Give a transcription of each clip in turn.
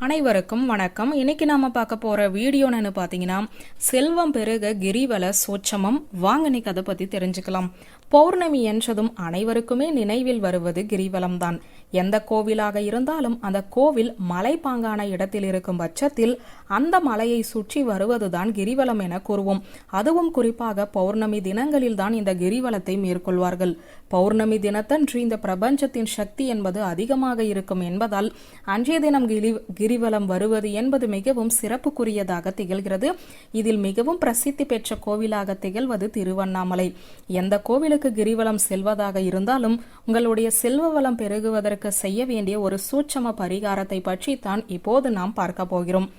அனைவருக்கும் வணக்கம். இன்னைக்கு நாம பார்க்க போற வீடியோன்னு பாத்தீங்கன்னா செல்வம் பெருக கிரிவல சோட்சமம். வாங்க இன்னைக்கு அதை பத்தி தெரிஞ்சுக்கலாம். பௌர்ணமி என்றதும் அனைவருக்குமே நினைவில் வருவது கிரிவலம் தான். எந்த கோவிலாக இருந்தாலும் அந்த கோவில் மலைப்பாங்கான இடத்தில் இருக்கும் பட்சத்தில் அந்த மலையை சுற்றி வருவதுதான் கிரிவலம் என கூறுவோம். அதுவும் குறிப்பாக பௌர்ணமி தினங்களில் தான் இந்த கிரிவலத்தை மேற்கொள்வார்கள். பௌர்ணமி தினத்தன்று இந்த பிரபஞ்சத்தின் சக்தி என்பது அதிகமாக இருக்கும் என்பதால் அன்றைய தினம் கிரிவலம் வருவது என்பது மிகவும் சிறப்புக்குரியதாக திகழ்கிறது. இதில் மிகவும் பிரசித்தி பெற்ற கோவிலாக திகழ்வது திருவண்ணாமலை. எந்த கோவிலுக்கு கிரிவலம் செல்வதாக இருந்தாலும் உங்களுடைய செல்வ வளம் பெருகுவதற்கு செய்ய வேண்டிய ஒரு சூட்சம பரிகாரத்தை பற்றி தான் இப்போது நாம் பார்க்க போகிறோம்.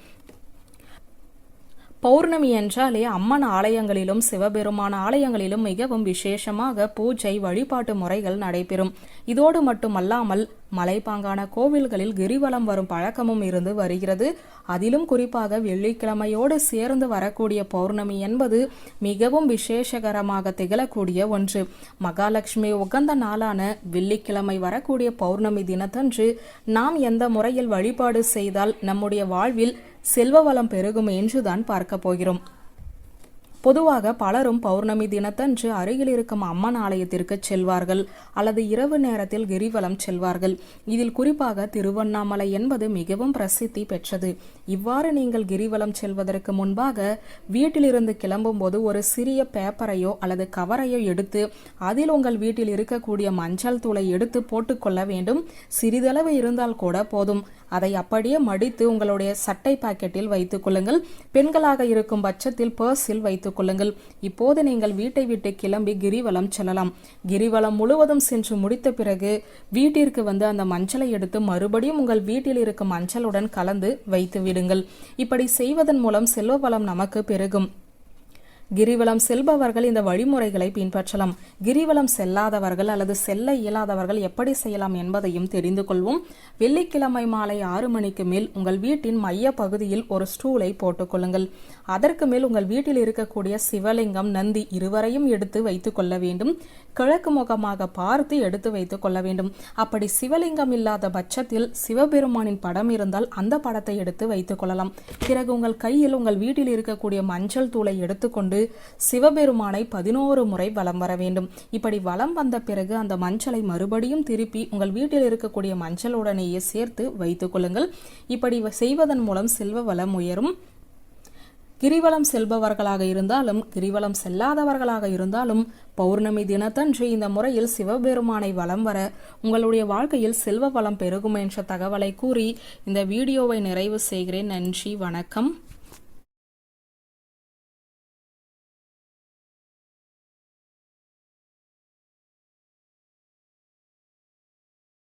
பௌர்ணமி என்றாலே அம்மன் ஆலயங்களிலும் சிவபெருமான ஆலயங்களிலும் மிகவும் விசேஷமாக பூஜை வழிபாட்டு முறைகள் நடைபெறும். இதோடு மட்டுமல்லாமல் மலைப்பாங்கான கோவில்களில் கிரிவலம் வரும் பழக்கமும் இருந்து வருகிறது. அதிலும் குறிப்பாக வெள்ளிக்கிழமையோடு சேர்ந்து வரக்கூடிய பௌர்ணமி என்பது மிகவும் விசேஷகரமாக திகழக்கூடிய ஒன்று. மகாலட்சுமி உகந்த நாளான வெள்ளிக்கிழமை வரக்கூடிய பௌர்ணமி தினத்தன்று நாம் எந்த முறையில் வழிபாடு செய்தால் நம்முடைய வாழ்வில் செல்வ வளம் பெருகும் என்றுதான் பார்க்க போகிறோம். பொதுவாக பலரும் பௌர்ணமி தினத்தன்று அருகில் இருக்கும் அம்மன் ஆலயத்திற்கு செல்வார்கள் அல்லது இரவு நேரத்தில் கிரிவலம் செல்வார்கள். இதில் குறிப்பாக திருவண்ணாமலை என்பது மிகவும் பிரசித்தி பெற்றது. இவ்வாறு நீங்கள் கிரிவலம் செல்வதற்கு முன்பாக வீட்டிலிருந்து கிளம்பும் போது ஒரு சிறிய பேப்பரையோ அல்லது கவரையோ எடுத்து அதில் உங்கள் வீட்டில் இருக்கக்கூடிய மஞ்சள் தூளை எடுத்து போட்டுக்கொள்ள வேண்டும். சிறிதளவு இருந்தால் கூட போதும். அதை அப்படியே மடித்து உங்களுடைய சட்டை பாக்கெட்டில் வைத்துக் கொள்ளுங்கள். பெண்களாக இருக்கும் பட்சத்தில் பர்ஸில் வைத்துக் கொள்ளுங்கள். இப்போது நீங்கள் வீட்டை விட்டு கிளம்பி கிரிவலம் செல்லலாம். கிரிவலம் முழுவதும் சென்று முடித்த பிறகு வீட்டிற்கு வந்து அந்த மஞ்சளை எடுத்து மறுபடியும் உங்கள் வீட்டில் இருக்கும் மஞ்சளுடன் கலந்து வைத்து விடுங்கள். இப்படி செய்வதன் மூலம் செல்வ வளம் நமக்கு பெருகும். கிரிவலம் செல்பவர்கள் இந்த வழிமுறைகளை பின்பற்றலாம். கிரிவலம் செல்லாதவர்கள் அல்லது செல்ல இயலாதவர்கள் எப்படி செய்யலாம் என்பதையும் தெரிந்து கொள்வோம். வெள்ளிக்கிழமை மாலை 6 மணிக்கு மேல் உங்கள் வீட்டின் மைய பகுதியில் ஒரு ஸ்டூலை போட்டுக்கொள்ளுங்கள். அதற்கு மேல் உங்கள் வீட்டில் இருக்கக்கூடிய சிவலிங்கம், நந்தி இருவரையும் எடுத்து வைத்துக் கொள்ள வேண்டும். கிழக்கு முகமாக பார்த்து எடுத்து வைத்துக் கொள்ள வேண்டும். அப்படி சிவலிங்கம் இல்லாத பட்சத்தில் சிவபெருமானின் படம் இருந்தால் அந்த படத்தை எடுத்து வைத்துக் கொள்ளலாம். பிறகு உங்கள் கையில் உங்கள் வீட்டில் இருக்கக்கூடிய மஞ்சள் தூளை எடுத்துக்கொண்டு சிவபெருமானை 11 முறை வலம் வர வேண்டும். இப்படி வலம் வந்த பிறகு அந்த மஞ்சளை மறுபடியும் திருப்பி உங்கள் வீட்டில் இருக்கக்கூடிய மஞ்சளுடனேயே சேர்த்து வைத்துக் கொள்ளுங்கள். இப்படி செய்வதன் மூலம் செல்வ வளம் உயரும். கிரிவலம் செல்பவர்களாக இருந்தாலும் கிரிவலம் செல்லாதவர்களாக இருந்தாலும் பௌர்ணமி தினத்தன்று இந்த முறையில் சிவபெருமானை வலம் வர உங்களுடைய வாழ்க்கையில் செல்வ வளம் பெருகும் என்ற தகவலை கூறி இந்த வீடியோவை நிறைவு செய்கிறேன். நன்றி, வணக்கம்.